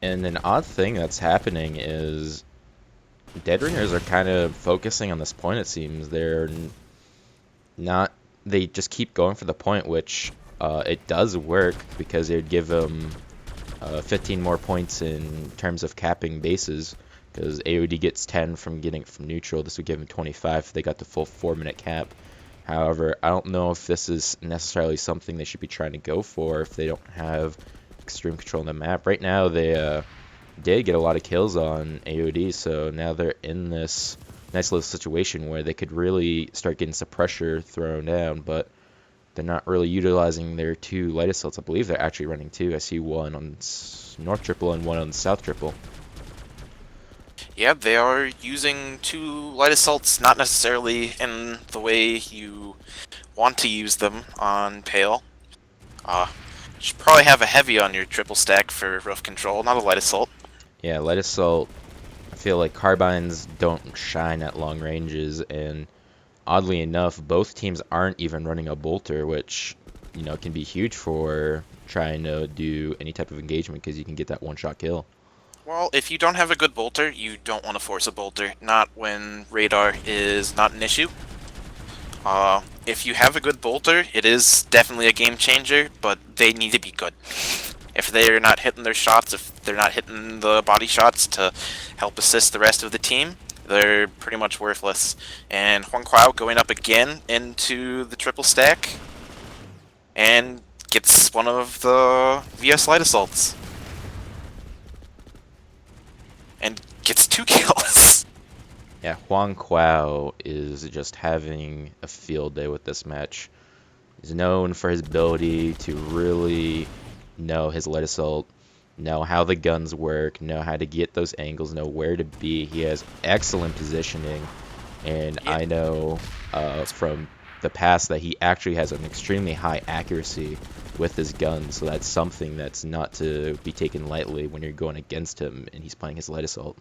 And an odd thing that's happening is Dead Ringers are kind of focusing on this point, it seems. Not, they just keep going for the point, which it does work because it would give them 15 more points in terms of capping bases. Because AOD gets 10 from getting it from neutral. This would give them 25 if they got the full 4-minute cap. However, I don't know if this is necessarily something they should be trying to go for if they don't have extreme control on the map. Right now, they did get a lot of kills on AOD, so now they're in this nice little situation where they could really start getting some pressure thrown down, but they're not really utilizing their two light assaults. I believe they're actually running two. I see one on North Triple and one on South Triple. Yeah, they are using two light assaults, not necessarily in the way you want to use them on Pale. You should probably have a heavy on your triple stack for rough control, not a light assault. Yeah, light assault, I feel like carbines don't shine at long ranges, and oddly enough, both teams aren't even running a bolter, which, can be huge for trying to do any type of engagement because you can get that one-shot kill. Well, if you don't have a good bolter, you don't want to force a bolter, not when radar is not an issue. If you have a good bolter, it is definitely a game changer, but they need to be good. If they're not hitting their shots, if they're not hitting the body shots to help assist the rest of the team, they're pretty much worthless. And Huang Kwao going up again into the triple stack and gets one of the VS light assaults. And gets 2 kills. Yeah, Huang Kwao is just having a field day with this match. He's known for his ability to really know his light assault, know how the guns work, know how to get those angles, know where to be. He has excellent positioning, and Yeah. I know from the past that he actually has an extremely high accuracy with his gun, so that's something that's not to be taken lightly when you're going against him and he's playing his light assault.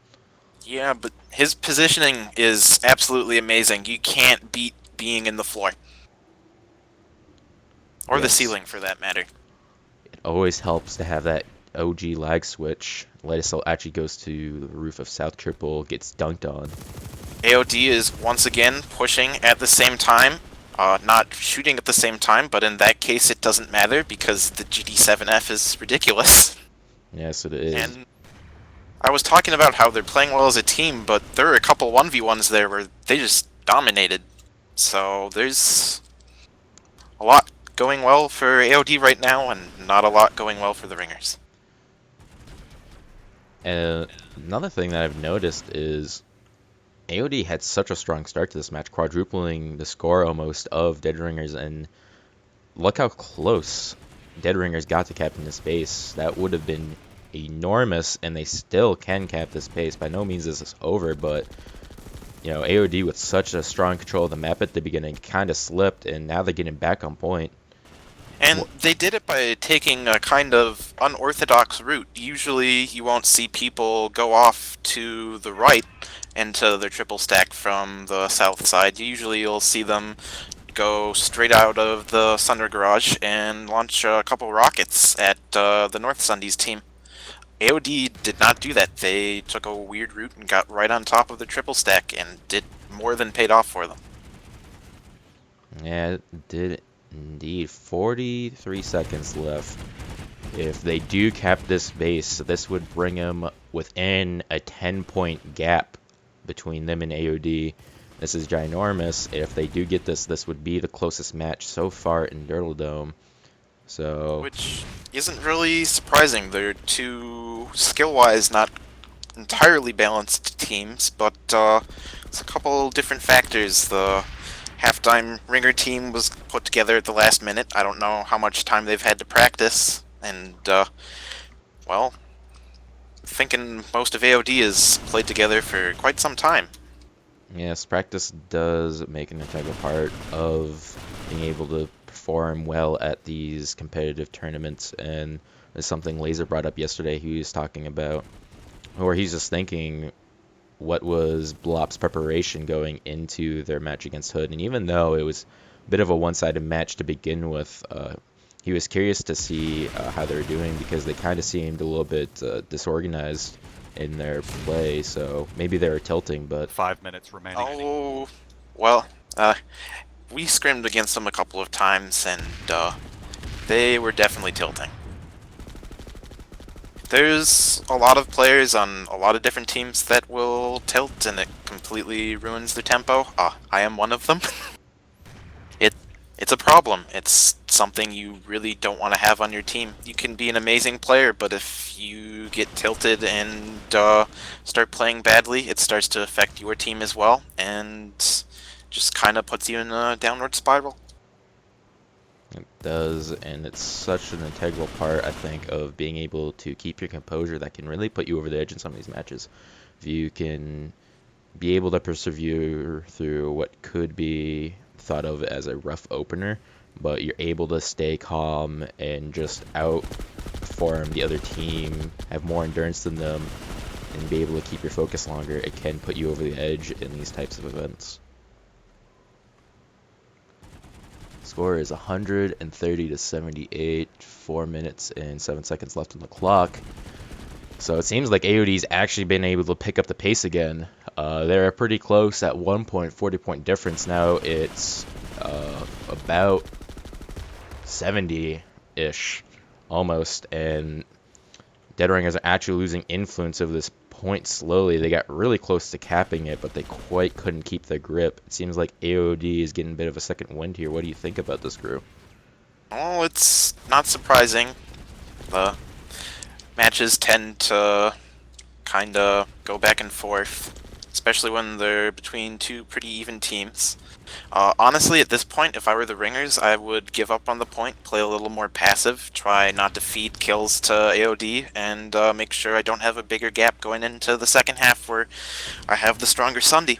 Yeah, but his positioning is absolutely amazing. You can't beat being in the floor. Or the Yes, ceiling, for that matter. it always helps to have that OG lag switch. Light assault actually goes to the roof of South Triple, gets dunked on. AOD is once again pushing at the same time. Not shooting at the same time, but in that case it doesn't matter because the GD7F is ridiculous. Yes, it is. And I was talking about how they're playing well as a team, but there are a couple 1v1s there where they just dominated. So there's a lot going well for AOD right now, and not a lot going well for the Ringers. And another thing that I've noticed is AOD had such a strong start to this match, quadrupling the score almost of Dead Ringers, and look how close Dead Ringers got to capping this base. That would have been enormous, and they still can cap this base. By no means is this over, but AOD with such a strong control of the map at the beginning kind of slipped, and now they're getting back on point. And they did it by taking a kind of unorthodox route. Usually you won't see people go off to the right into their triple stack from the south side. Usually you'll see them go straight out of the Sunder Garage and launch a couple rockets at the North Sundies team. AOD did not do that. They took a weird route and got right on top of the triple stack and did more than paid off for them. Yeah, it did indeed. 43 seconds left. If they do cap this base, this would bring them within a 10-point gap between them and AOD. This is ginormous. If they do get this, this would be the closest match so far in DurdleDome. So, Which isn't really surprising. They're two skill-wise not entirely balanced teams, but it's a couple different factors. The halftime Ringer team was put together at the last minute. I don't know how much time they've had to practice, and well, thinking most of AOD is played together for quite some time. yes, practice does make an integral part of being able to perform well at these competitive tournaments, and it's something Laser brought up yesterday. He was talking about, or he's just thinking, what was Blop's preparation going into their match against Hood, and even though it was a bit of a one-sided match to begin with, he was curious to see how they were doing because they kind of seemed a little bit disorganized in their play. So maybe they were tilting, but 5 minutes remaining. Oh, well, we scrimmed against them a couple of times, and they were definitely tilting. There's a lot of players on a lot of different teams that will tilt, and it completely ruins their tempo. I am one of them. It's a problem. It's something you really don't want to have on your team. You can be an amazing player, but if you get tilted and start playing badly, it starts to affect your team as well, and just kind of puts you in a downward spiral. it does, and it's such an integral part, I think, of being able to keep your composure that can really put you over the edge in some of these matches. If you can be able to persevere through what could be thought of as a rough opener, but you're able to stay calm and just outperform the other team, have more endurance than them, and be able to keep your focus longer, it can put you over the edge in these types of events. Score is 130 to 78, 4 minutes and 7 seconds left on the clock. So it seems like AOD's actually been able to pick up the pace again. They're pretty close at 1 point, 40-point difference. Now it's about 70-ish, almost. And Dead Ringers are actually losing influence of this point slowly. They got really close to capping it, but they quite couldn't keep their grip. It seems like AOD is getting a bit of a second wind here. What do you think about this group? Oh, it's not surprising. The matches tend to kind of go back and forth, especially when they're between two pretty even teams. Honestly, at this point, if I were the Ringers, I would give up on the point, play a little more passive, try not to feed kills to AOD, and make sure I don't have a bigger gap going into the second half where I have the stronger Sunday.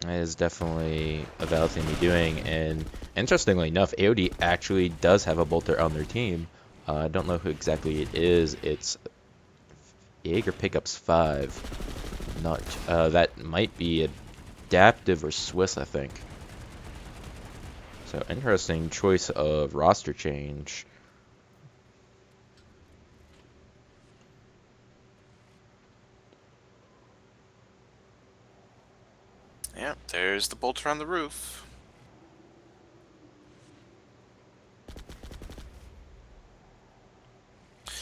That is definitely a valid thing to be doing, and interestingly enough, AOD actually does have a bolter on their team. I don't know who exactly it is. It's Jaeger Pickups 5. Not that might be Adaptive or Swiss, I think. So interesting choice of roster change. Yeah, there's the bolter on the roof.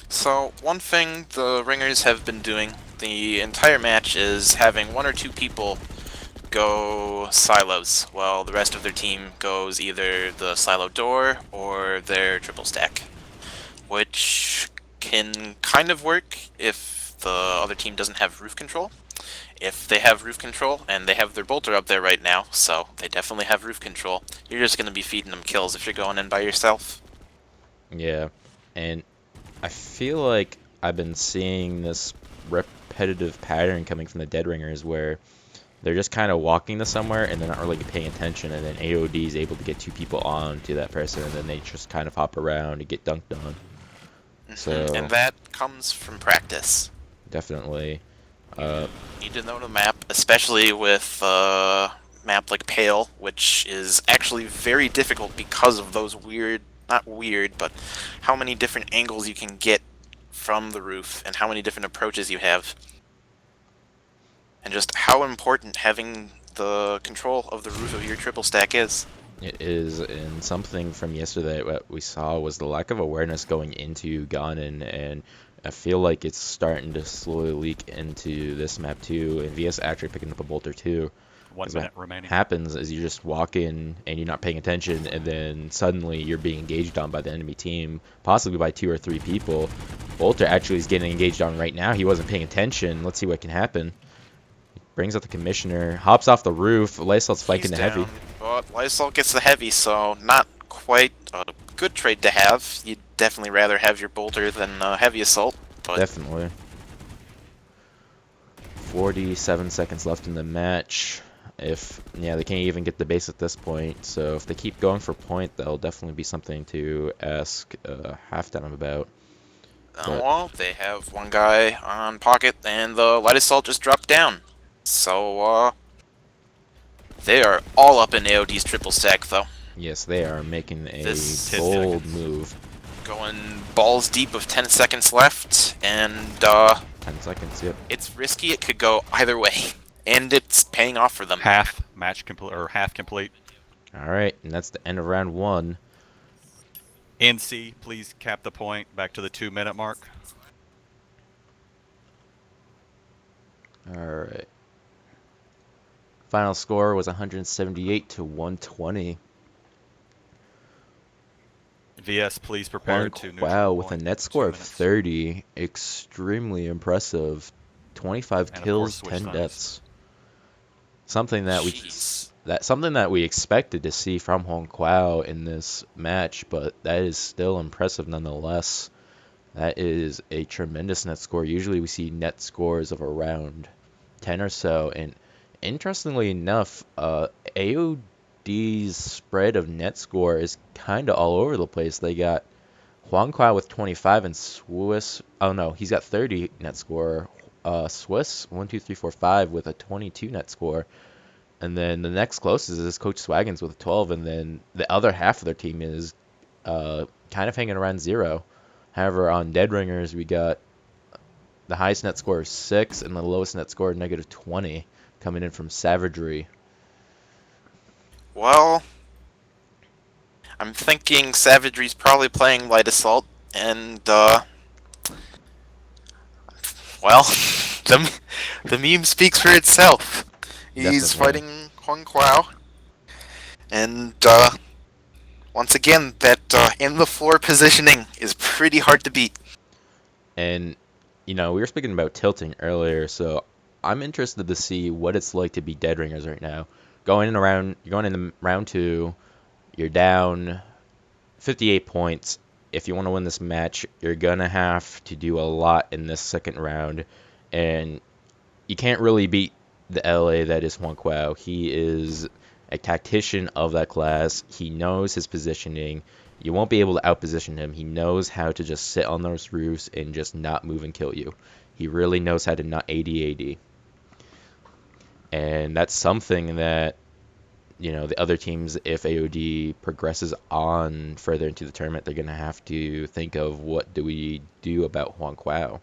So, one thing the Ringers have been doing the entire match is having one or two people go silos, while the rest of their team goes either the silo door or their triple stack, which can kind of work if the other team doesn't have roof control. If they have roof control, and they have their bolter up there right now, so they definitely have roof control, you're just going to be feeding them kills if you're going in by yourself. Yeah, and I feel like I've been seeing this repetitive pattern coming from the Dead Ringers where they're just kind of walking to somewhere and they're not really paying attention, and then AOD is able to get two people on to that person, and then they just kind of hop around and get dunked on. So And that comes from practice. definitely. You need to know the map, especially with a map like Pale, which is actually very difficult because of those not weird, but how many different angles you can get from the roof and how many different approaches you have. And just how important having the control of the roof of your triple stack is. It is, and something from yesterday what we saw was the lack of awareness going into Ganon, and I feel like it's starting to slowly leak into this map too, and VS actually picking up a bolter too. 1 minute remaining. Happens is you just walk in and you're not paying attention, and then suddenly you're being engaged on by the enemy team, possibly by 2 or 3 people. Bolter actually is getting engaged on right now. He wasn't paying attention. Let's see what can happen. Brings out the commissioner, hops off the roof. Lysol's flanking the heavy. But Lysol gets the heavy, so not quite a good trade to have. You'd definitely rather have your bolter than heavy assault. But Definitely. 47 seconds left in the match. They can't even get the base at this point. So if they keep going for point, that'll definitely be something to ask Halftime about. well, they have one guy on pocket, and the light assault just dropped down. So they are all up in AOD's triple stack, though. Yes, they are making a This- bold move. Going balls deep with 10 seconds left, and 10 seconds, yep. it's risky. It could go either way, and it's paying off for them. Half match complete, or half complete. All right, and that's the end of round 1. NC, please cap the point back to the 2-minute mark. All right. Final score was 178 to 120. VS, please prepare to neutral Wow, with a point net in score 2 of minutes. 30, extremely impressive. 25 And of kills, course, switch 10 times. deaths. Something that Jeez. we expected to see from Hong Kwao in this match, but that is still impressive nonetheless. That is a tremendous net score. Usually we see net scores of around 10 or so, and interestingly enough, AOD's spread of net score is kind of all over the place. They got Huang Kwa with 25 and Swiss. Oh no, he's got 30 net score. Swiss 1, 2, 3, 4, 5 with a 22 net score, and then the next closest is Coach Swaggins with 12, and then the other half of their team is kind of hanging around 0. However, on Dead Ringers, we got the highest net score is 6 and the lowest net score negative 20 coming in from Savagery. Well, I'm thinking Savagery's probably playing Light Assault, and well, the meme speaks for itself. He's Definitely. fighting Hong Kwao, and once again, that in the floor positioning is pretty hard to beat. And, we were speaking about tilting earlier, so I'm interested to see what it's like to be Dead Ringers right now. You're going into round 2, you're down 58 points. If you want to win this match, you're going to have to do a lot in this second round, and you can't really beat the LA that is Huang Kwao. He is a tactician of that class. He knows his positioning. You won't be able to outposition him. He knows how to just sit on those roofs and just not move and kill you. He really knows how to not AD. And that's something that, the other teams, if AOD progresses on further into the tournament, they're going to have to think of what do we do about Huang Kwao.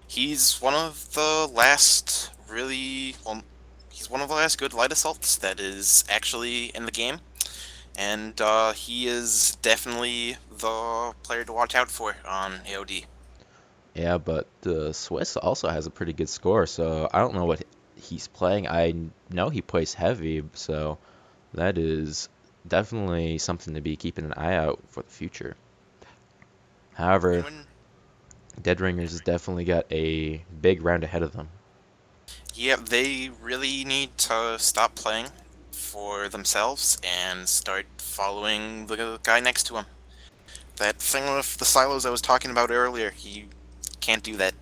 He's one of the last he's one of the last good light assaults that is actually in the game, and he is definitely the player to watch out for on AOD. Yeah, but the Swiss also has a pretty good score, so I don't know what he's playing. I know he plays heavy, so that is definitely something to be keeping an eye out for the future. However, Dead Ringers has definitely got a big round ahead of them. Yeah, they really need to stop playing for themselves and start following the guy next to him. That thing with the silos I was talking about earlier, he can't do that.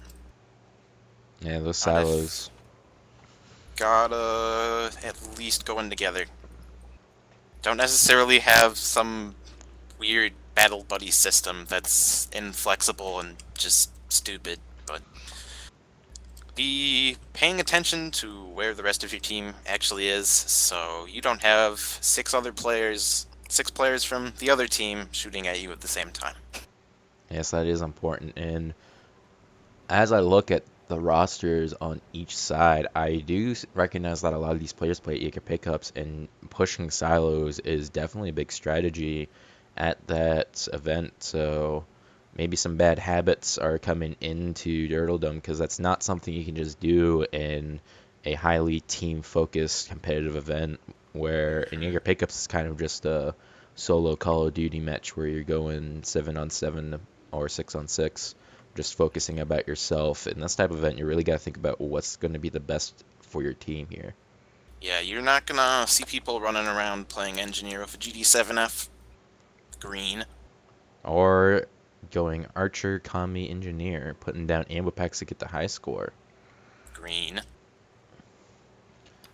Yeah, those Not if- silos. Gotta at least go in together. Don't necessarily have some weird battle buddy system that's inflexible and just stupid, but be paying attention to where the rest of your team actually is, so you don't have six players from the other team shooting at you at the same time. Yes, that is important. And as I look at the rosters on each side, I do recognize that a lot of these players play eager pickups, and pushing silos is definitely a big strategy at that event. So maybe some bad habits are coming into DurdleDome, because that's not something you can just do in a highly team-focused competitive event, where in eager pickups is kind of just a solo Call of Duty match where you're going 7-on-7 or 6-on-6, just focusing about yourself. In this type of event, you really got to think about what's going to be the best for your team here. Yeah, you're not gonna see people running around playing engineer with a GD7F green. Or going Archer, Kami, Engineer, putting down ammo packs to get the high score. Green.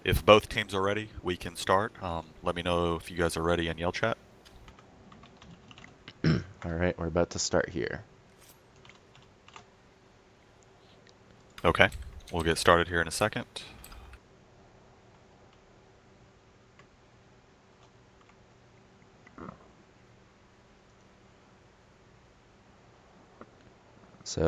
If both teams are ready, we can start. Let me know if you guys are ready in yell chat. Alright, we're about to start here. Okay, we'll get started here in a second. So